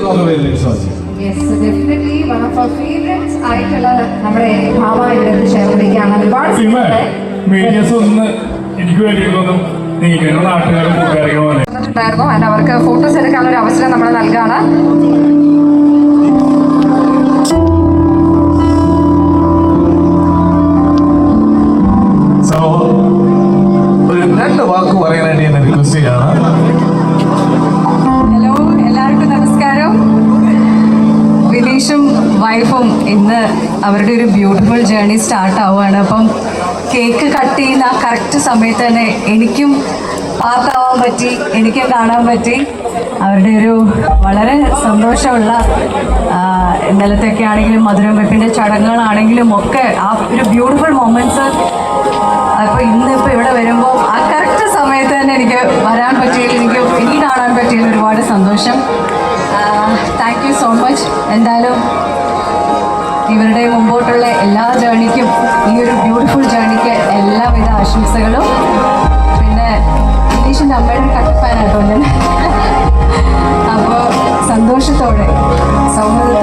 Yes, so definitely one of our favorites ആയിട്ടുള്ള നമ്മുടെ ഭാവ ഇവിടെ ചേർന്നിരിക്കുകയാണ്. ഒരുപാട് മീഡിയസ് ഒന്ന് എനിക്ക് വേണ്ടിയിട്ടൊന്നും നാട്ടുകാരും ഉണ്ടായിരുന്നു. ആൻഡ് അവർക്ക് ഫോട്ടോസ് എടുക്കാനുള്ള ഒരു അവസരം നമ്മൾ നൽകാണ്. രണ്ട് വാക്ക് പറയാനായിട്ട് ഞാൻ റിക്വസ്റ്റ് ചെയ്യാണ്. ഹലോ, എല്ലാവർക്കും നമസ്കാരം. വിനീഷും വൈഫും ഇന്ന് അവരുടെ ഒരു ബ്യൂട്ടിഫുൾ ജേർണി സ്റ്റാർട്ട് ആവുകയാണ്. അപ്പം കേക്ക് കട്ട് ചെയ്യുന്ന ആ കറക്റ്റ് സമയത്ത് തന്നെ എനിക്കും പാർട്ടാവാൻ പറ്റി, എനിക്കും കാണാൻ പറ്റി. അവരുടെ ഒരു വളരെ സന്തോഷമുള്ള ഇന്നലത്തെയൊക്കെ ആണെങ്കിലും മധുരം വെപ്പിൻ്റെ ചടങ്ങുകളാണെങ്കിലും ഒക്കെ ആ ഒരു ബ്യൂട്ടിഫുൾ മൊമെൻറ്റ്സ്. അപ്പോൾ ഇന്നിപ്പോൾ ഇവിടെ വരുമ്പോൾ ആ കറക്റ്റ് സമയത്ത് തന്നെ എനിക്ക് വരാൻ പറ്റിയതിൽ എനിക്ക് കാണാൻ പറ്റിയതിൽ ഒരുപാട് സന്തോഷം. Thank you so much. എന്തായാലും ഇവരുടെ മുമ്പോട്ടുള്ള എല്ലാ ജേർണിക്കും, ഈ ഒരു ബ്യൂട്ടിഫുൾ ജേർണിക്ക് എല്ലാവിധ ആശംസകളും. പിന്നെ വിനീഷിൻ്റെ അമ്മയുടെ കട്ട ഫാനാട്ടോ ഞാൻ. അപ്പോൾ സന്തോഷത്തോടെ സൗഹൃദത്തോടെ